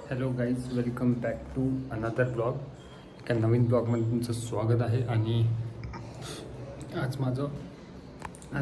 Hello guys, welcome back to another blog. एका नवीन ब्लॉगमध्ये तुमचं स्वागत आहे. आणि आज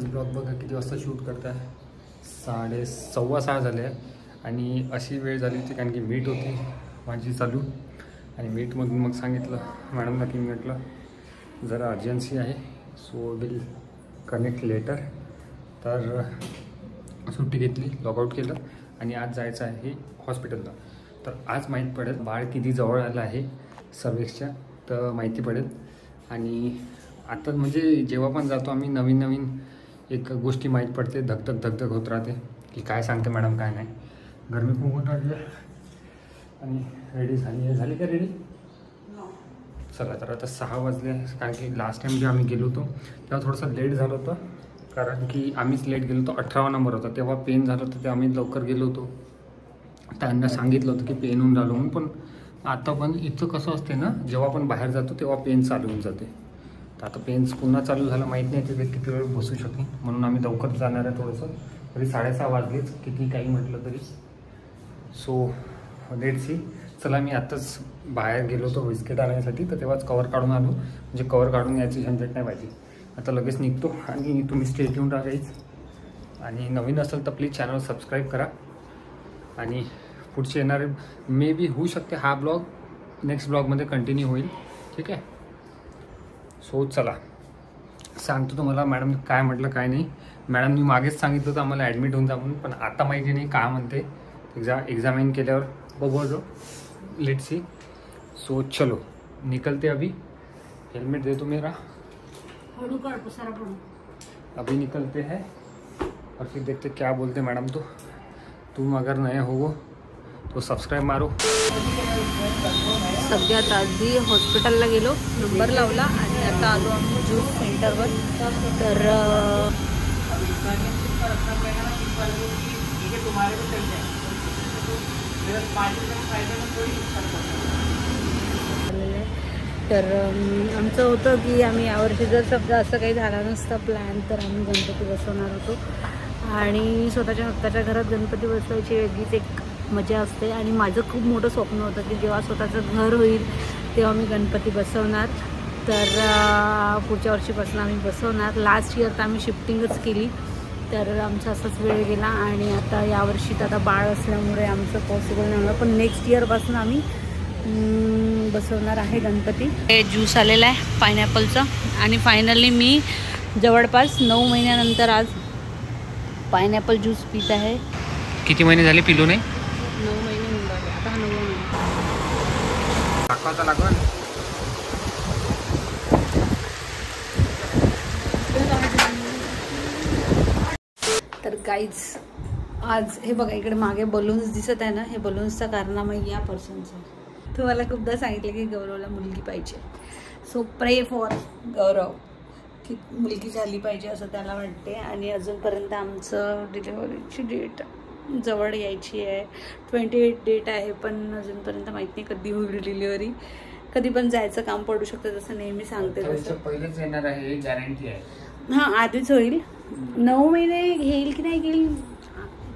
ब्लॉग बघा किती वाजता शूट करत आहे. 6:15 झाले आहे. आणि अशी वेळ झाली होती कारण की मीट होती माझी चालू. आणि मीटमधून मग सांगितलं मॅडमला की म्हटलं जरा अर्जन्सी आहे, सो विल कनेक्ट लेटर. तर सुट्टी घेतली, लॉगआउट केलं आणि आज जायचं आहे हॉस्पिटलला. तर आज माहीत पडेल बाळ किती जवळ आलं आहे सर्वेक्षच्या, तर माहिती पडेल. आणि आता म्हणजे जेव्हा पण जातो आम्ही नवीन एक गोष्टी माहीत पडते, धगधग होत राहते की काय सांगते मॅडम काय नाही. गरमी खूप होत राहिली आहे. आणि रेडी झाली का रेडी? चला, तर आता 6 वाजले. कारण की लास्ट टाईम जेव्हा आम्ही गेलो होतो तेव्हा थोडंसं लेट झालं होतं, कारण की आम्हीच लेट गेलो होतो. 18वा नंबर होता, तेव्हा पेन झालं होतं, तेव्हा आम्ही लवकर गेलो होतो. त्यांना सांगितलं होतं की पेन होऊन राहिलो म्हणून. पण आता पण इथं कसं असते ना, जेव्हा आपण बाहेर जातो तेव्हा पेन चालू होऊन जाते. तर आता पेन्स पुन्हा चालू झालं, माहीत नाही तिथे किती वेळ बसू शकेल, म्हणून आम्ही लवकर जाणार आहे थोडंसं. तरी 6:30 वाजलेच, किती काही म्हटलं तरी. So let's see. चला, मी आत्ताच बाहेर गेलो होतो बिस्किट आणण्यासाठी, तर तेव्हाच कवर काढून आलो. म्हणजे कवर काढून यायची झंझट नाही पाहिजे. आता लगेच निघतो. आणि तुम्ही स्टे ट्यून राहायच. आणि नवीन असेल तर प्लीज चॅनल सबस्क्राईब करा. आणि पुढचे येणारे मे बी होऊ शकते हा ब्लॉग नेक्स्ट ब्लॉगमध्ये कंटिन्यू होईल, ठीक आहे. सो चला, सांगतो तुम्हाला मॅडम काय म्हटलं काय नाही. मॅडमनी मागेच सांगितलं होतं आम्हाला ॲडमिट होऊन जा म्हणून, पण आता माहिती नाही काय म्हणते. एग्जामिन केल्यावर बघू जो. Let's see. सो चलो निकलते अभी. हेलमेट दे दो मेरा. अभी निकलते हैं और फिर देखते क्या बोलते मैडम. तो तुम अगर नए हो तो सबस्क्राईब मारो. सगळ्यात आधी हॉस्पिटलला गेलो, नंबर लावला आणि आता आलो आम्ही ज्यूस सेंटरवर. तर आमचं होतं की आम्ही यावर्षी जर समजा असं काही झालं नसतं प्लॅन, तर आम्ही गणपती बसवणार होतो. आणि स्वतःच्या हक्काच्या घरात गणपती बसवायची वेगळीच एक मजा असते. आणि माझं खूप मोठं स्वप्न होतं की जेव्हा स्वतःचं घर होईल तेव्हा मी गणपती बसवणार. तर पुढच्या वर्षीपासून आम्ही बसवणार. लास्ट इयर तर आम्ही शिफ्टिंगच केली, तर आमचा असाच वेळ गेला. आणि आता यावर्षी तर आता बाळ असल्यामुळे आमचं पॉसिबल नाही होणार, पण नेक्स्ट इयरपासून आम्ही बसवणार आहे गणपती. हे ज्यूस आलेला आहे पायनॅपलचा. आणि फायनली मी जवळपास 9 महिन्यानंतर आज पायनॅपल ज्यूस पीत आहे. किती महिने झाले पिलो नाही? 9 महिने होऊन राहिले. आता हा 9वा महिना. दाखवायचा लागून. तर गाईज आज हे बघा, इकडे मागे बलून्स दिसत आहे ना, हे बलून्सचा कारनामा या पर्सनचा. तुम्हाला खूपदा सांगितलं की गौरवला मुलगी पाहिजे. सो प्रे फॉर गौरव की मुलगी झाली पाहिजे असं त्याला वाटते. आणि अजूनपर्यंत आमचं डिलिव्हरीची डेट जवळ यायची आहे. 28 डेट आहे, पण अजूनपर्यंत माहीत नाही कधी होईल डिलिव्हरी. कधी पण जायचं काम पडू शकतं, जसं नेहमी सांगते तसं. पहिलेच येणार आहे, गॅरंटी आहे. हां, आधीच होईल. 9 महिने घेईल की नाही घेईल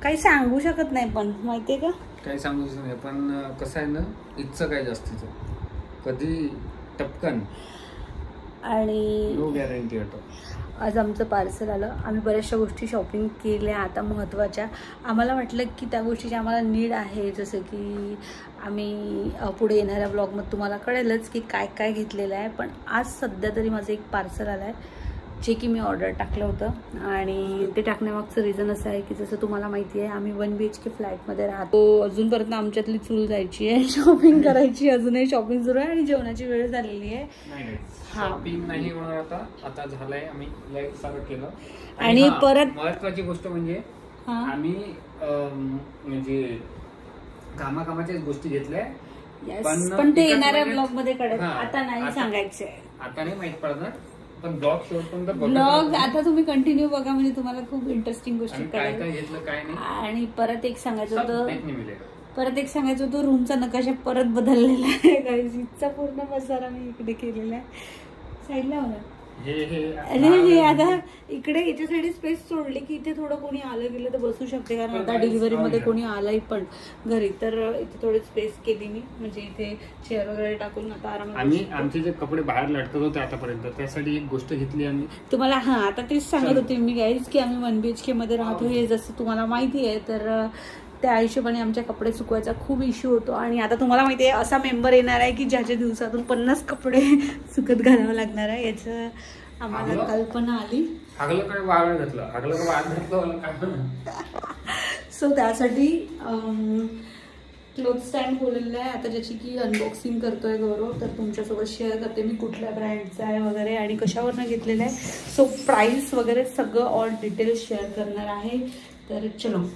काही सांगू शकत नाही, पण माहिती आहे का काही सांगू शकत नाही. पण कसं आहे ना, इथचं काय जास्तीचं कधी टपकन आणि नो गॅरंटी होतं. आज आमचं पार्सल आलं. आम्ही बऱ्याचशा गोष्टी शॉपिंग केल्या आता महत्त्वाच्या. आम्हाला वाटलं की त्या गोष्टीची आम्हाला नीड आहे, जसं की आम्ही पुढे येणाऱ्या ब्लॉगमध्ये तुम्हाला कळेलच की काय काय घेतलेलं आहे. पण आज सध्या तरी माझं एक पार्सल आलं आहे, जे की मी ऑर्डर टाकलं होतं. आणि ते टाकण्यामागचं रिझन असं आहे की जसं तुम्हाला माहिती आहे आम्ही 1 BHK फ्लॅटमध्ये राहतो. अजूनपर्यंत आमच्यातली चूल जायची आहे, शॉपिंग करायची. अजूनही शॉपिंग सुरू आहे आणि जेवणाची वेळ झालेली आहे. शॉपिंग नाही होणार आता झालंय. आम्ही लाईक सगळं केलं. आणि परत महत्वाची गोष्ट म्हणजे आम्ही म्हणजे कामाच्या गोष्टी घेतल्या, पण ते येणाऱ्या ब्लॉग मध्ये कळेल. आता नाही सांगायचंय, आता नाही माहित पडणार. पण ब्लॉग आता तुम्ही कंटिन्यू बघा, म्हणजे तुम्हाला खूप इंटरेस्टिंग गोष्टी कळेल. आणि परत एक सांगायचं होतं, रूमचा नकाशा परत बदललेला आहे. इथचा पूर्ण पसारा मी इकडे केलेला आहे. साईडला होणार हे आता इकडे याच्यासाठी स्पेस सोडली की इथे थोडं कोणी आलं गेलं तर बसू शकते, कारण आता डिलिव्हरी मध्ये कोणी आलंय पण घरी, तर इथे थोडी स्पेस केली मी, म्हणजे इथे चेअर वगैरे टाकून आता आरामात. आम्ही आमचे जे कपडे बाहेर लटकत होते आतापर्यंत त्यासाठी एक गोष्ट घेतली आम्ही तुम्हाला. हा आता तेच सांगत होते मी गाईज की आम्ही 1 BHK मध्ये राहतो, हे जसं तुम्हाला माहिती आहे. तर त्या हिशोबाने आमच्या कपडे सुकवायचा खूप इश्यू होतो. आणि आता तुम्हाला माहिती आहे असा मेंबर येणार आहे की ज्याच्या दिवसातून 50 कपडे सुकत घालावं लागणार आहे. याचं आम्हाला कल्पना आली. सो त्यासाठी क्लोथ स्टँड बोललेलं आहे आता, ज्याची की अनबॉक्सिंग करतोय गौरव. तर तुमच्यासोबत शेअर करते मी कुठल्या ब्रँडचा आहे वगैरे आणि कशावरनं घेतलेलं आहे. सो प्राइस वगैरे सगळं ऑल डिटेल्स शेअर करणार आहे. तर चलो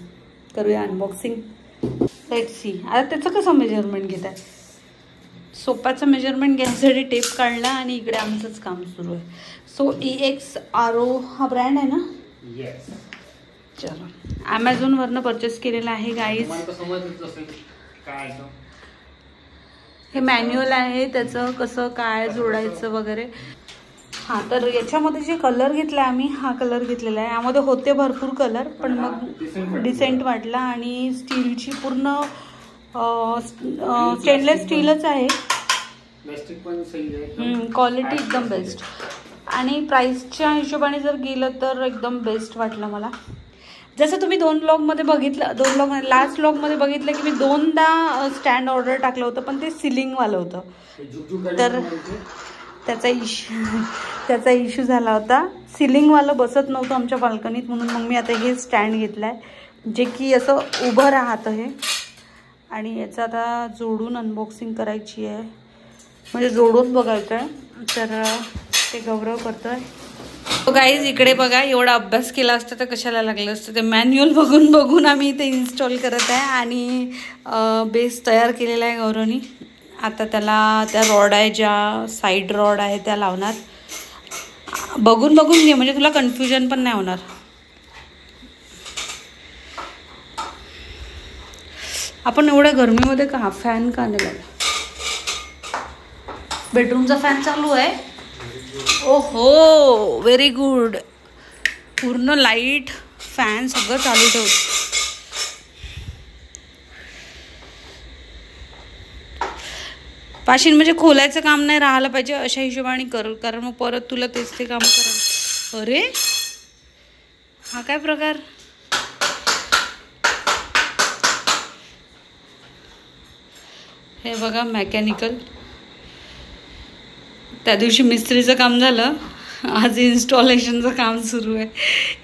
करूया अनबॉक्सिंग. Let's see. आता त्याचं कसं मेजरमेंट घेत आहे. सोप्याचं मेजरमेंट घ्यायसाठी टेप काढला आणि इकडे आमचंच काम सुरू आहे. सो EXRO हा ब्रँड आहे ना. येस. चलो ॲमेझॉनवरनं परचेस केलेला आहे गाईज. हे मॅन्युअल आहे त्याचं, कसं काय जोडायचं वगैरे. हां, तर याच्यामध्ये जे कलर घेतला आम्ही, हा कलर घेतलेला आहे. यामध्ये होते भरपूर कलर पण मग डिसेंट वाटला. आणि स्टीलची पूर्ण स्टेनलेस स्टीलच आहे, क्वालिटी एकदम बेस्ट. आणि प्राईसच्या हिशोबाने जर गेलं तर एकदम बेस्ट वाटलं मला. जसं तुम्ही 2 व्लॉगमध्ये बघितलं, 2 व्लॉग लास्ट व्लॉगमध्ये बघितलं की मी 2दा स्टँड ऑर्डर टाकलं होतं, पण ते सिलिंगवालं होतं. तर त्याचा इश्यू झाला होता. सिलिंगवालं बसत नव्हतं आमच्या बाल्कनीत, म्हणून मग मी आता हे स्टँड घेतलं आहे जे की असं उभं राहतं हे. आणि याचं आता जोडून अनबॉक्सिंग करायची आहे, म्हणजे जोडून बघायचं आहे. तर ते गौरव करतोय. गाईज इकडे बघा, एवढा अभ्यास केला असता तर कशाला लागलं असतं. ते मॅन्युअल बघून बघून आम्ही इथे इन्स्टॉल करत आहे. आणि बेस तयार केलेला आहे गौरवनी. आता त्याला त्या रॉड आहे, ज्या साईड रॉड आहे त्या लावणार. बघून बघून घे म्हणजे तुला कन्फ्युजन पण नाही होणार. आपण एवढ्या गरमीमध्ये का फॅन का नाही लावला. बेडरूमचा फॅन चालू आहे. ओहो, व्हेरी गुड. पूर्ण लाईट फॅन सगळं चालू ठेव. पाशीन म्हणजे खोलायचं काम नाही राहिलं पाहिजे अशा हिशोबाने कर, कारण मग परत तुला तेच ते काम करा. अरे हा काय प्रकार. हे बघा मेकॅनिकल. त्या दिवशी मिस्त्रीचं काम झालं, आज इन्स्टॉलेशनचं काम सुरू आहे.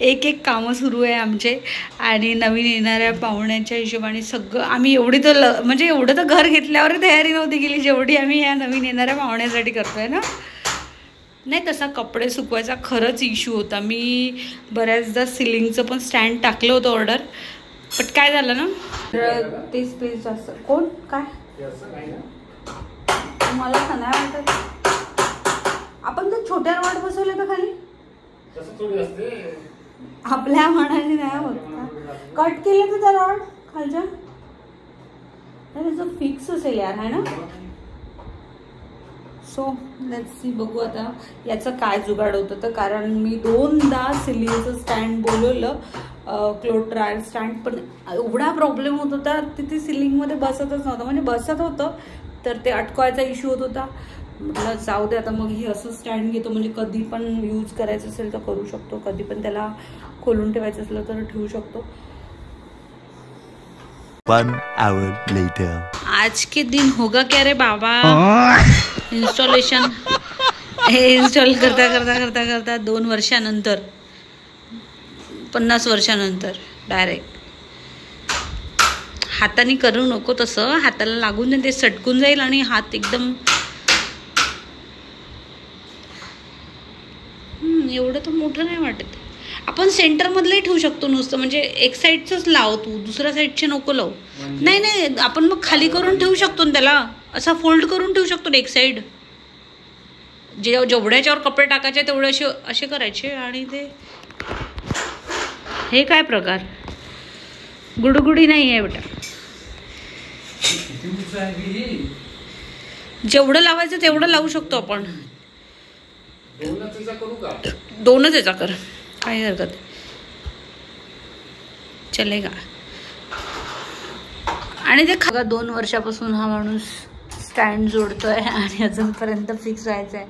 एक कामं सुरू आहे आमचे. आणि नवीन येणाऱ्या पाहुण्यांच्या हिशोबाने सगळं आम्ही एवढी तर म्हणजे एवढं तर घर घेतल्यावर तयारी नव्हती केली जेवढी आम्ही ह्या नवीन येणाऱ्या पाहुण्यासाठी करतोय ना. नाही तसा कपडे सुकवायचा खरंच इश्यू होता. मी बऱ्याचदा सिलिंगचं पण स्टँड टाकलं होतं ऑर्डर, बट काय झालं ना ते स्पेस जास्त. कोण काय मला का नाही वाटत. आपण जर छोट्या रॉड बसवले तर खाली आपल्या मनाने नाही होत का. कट केलं तर त्या रॉड खालच्या त्याचं फिक्स असेल यार, आहे ना. सो लेट्स सी, बघू आता याचं काय जुगाड होतं. तर कारण मी 2दा सिलिंगचं स्टँड बोलवलं, क्लोथ ट्रायल स्टँड, पण एवढा प्रॉब्लेम होत होता तिथे सिलिंगमध्ये बसतच नव्हतं. म्हणजे बसत होतं तर ते अटकवायचा इश्यू होत होता. म्हटलं जाऊ दे आता मग हे असं स्टँड घेतो, म्हणजे कधी पण यूज करायचं असेल तर करू शकतो, कधी पण त्याला खोलून ठेवायचं असलं तर ठेवू शकतो. 1 hour later. आज के दिन होगा क्या रे बाबा. इंस्टॉलेशन हे इन्स्टॉल करता करता करता करता 2 वर्षानंतर 50 वर्षानंतर डायरेक्ट. हाताने करू नको तसं, हाताला लागून ते सटकून जाईल आणि हात एकदम. एवढं तर मोठं नाही वाटत. आपण सेंटरमधलंही ठेवू शकतो नुसतं, म्हणजे एक साईडचंच लाव तू, दुसऱ्या साईडचे नको लावू. नाही नाही, आपण मग खाली करून ठेवू शकतो ना त्याला, असा फोल्ड करून ठेवू शकतो ना एक साईड. जेवढ्याच्यावर कपडे टाकायचे तेवढे असे करायचे. आणि ते हे काय प्रकार. गुडगुडी नाही आहे बेटा. जेवढं लावायचं तेवढं लावू शकतो आपण. दोनच याचा कर, काही हरकत चलेगा. आणि ते 2 वर्षापासून हा माणूस स्टँड जोडतोय आणि अजूनपर्यंत फिक्स व्हायचं आहे.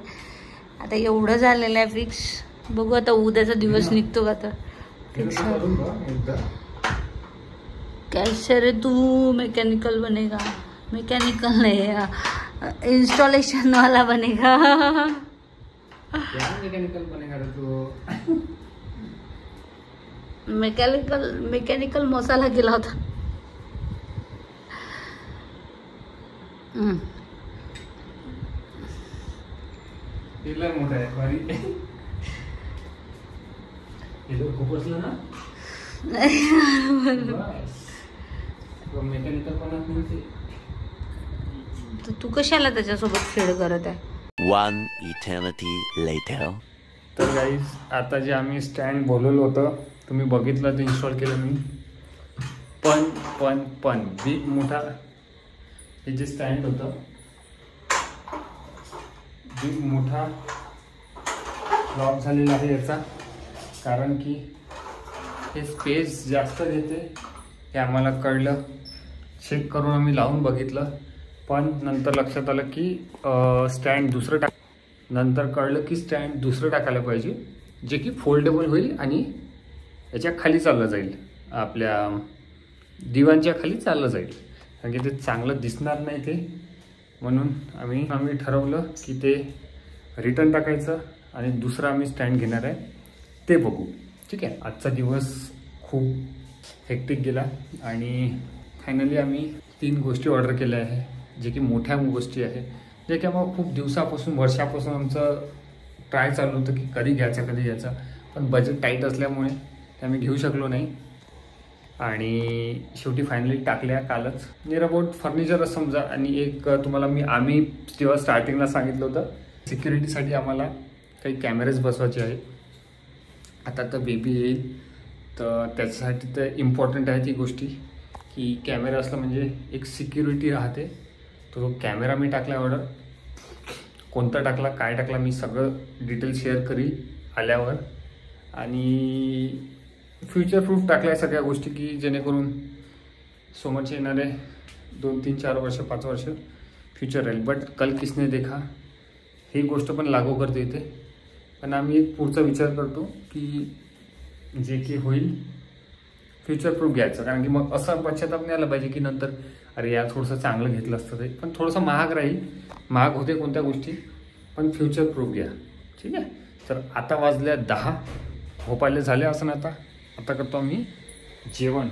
आता एवढं झालेलं आहे फिक्स. बघू आता उद्याचा दिवस निघतो का आता फिक्स. कैसे रे तू मैकेनिकल बनेगा? मैकेनिकल नहीं, इंस्टॉलेशन वाला बनेगा. मैकेनिकल बनेगा रे तू? मेकॅनिकल मसाला गेला होता. मोठा आहे भारी. खूप असलं ना मेकॅनिकल पण. तर तू कशाला त्याच्यासोबत खेळ करत आहे? One eternity later. तर गाईज आता जे आम्ही स्टँड बोलवलं होतं तुम्ही बघितलं, ते इन्स्टॉल केलं मी. पण बिग मोठा हे जे स्टँड होतं, बिग मोठा लॉक झालेला आहे याचा. कारण की हे स्पेस जास्त देते हे आम्हाला कळलं. चेक करून आम्ही लावून बघितलं, पण नंतर लक्षात आलं की स्टँड दुसरं नंतर कळलं की स्टँड दुसरं टाकायला पाहिजे, जे की फोल्डेबल होईल आणि याच्या खाली चाललं जाईल, आपल्या दिवाणच्या खाली चाललं जाईल. कारण की ते चांगलं दिसणार नाही ते, म्हणून आम्ही ठरवलं की ते रिटर्न टाकायचं आणि दुसरं आम्ही स्टँड घेणार आहे, ते बघू. ठीक आहे. आजचा दिवस खूप हेक्टिक गेला आणि फायनली आम्ही 3 गोष्टी ऑर्डर केल्या आहे, जे की मोठ्या गोष्टी आहे, जे की आम्हाला खूप दिवसापासून वर्षापासून आमचं ट्राय चालू होतं की कधी घ्यायचा. पण बजेट टाईट असल्यामुळे ते आम्ही घेऊ शकलो नाही आणि शेवटी फायनली टाकल्या कालच. नियर अबाउट फर्निचर समजा. आणि एक तुम्हाला आम्ही तेव्हा स्टार्टिंगला सांगितलं होतं सिक्युरिटीसाठी आम्हाला काही कॅमेरेज बसवायचे आहे. आता तर बेबी येईल तर त्याच्यासाठी तर इम्पॉर्टंट आहे ती गोष्टी की कॅमेरा असला म्हणजे एक सिक्युरिटी राहते. तो कॅमेरा मी टाकला ऑर्डर. कोणता टाकला, काय टाकला, मी सगळं डिटेल शेअर करी आल्यावर. आणि फ्युचर प्रूफ टाकला आहे सगळ्या गोष्टी की जेणेकरून समोरचे येणारे 2, 3, 4 वर्ष 5 वर्ष फ्युचर राहील. बट कल किसने देखा ही गोष्ट पण लागू करते इथे. पण आम्ही एक पुढचा विचार करतो की जे की होईल फ्युचर प्रूफ घ्यायचं. कारण की मग असं पश्चाताप नाही आला पाहिजे की नंतर अरे यार थोडंसं चांगलं घेतलं असतं ते. पण थोडंसं महाग राहील, महाग होते कोणत्या गोष्टी, पण फ्युचर प्रूफ घ्या. ठीक आहे. तर आता वाजल्या 10, भोपाळले झाले असं. आता करतो आम्ही जेवण.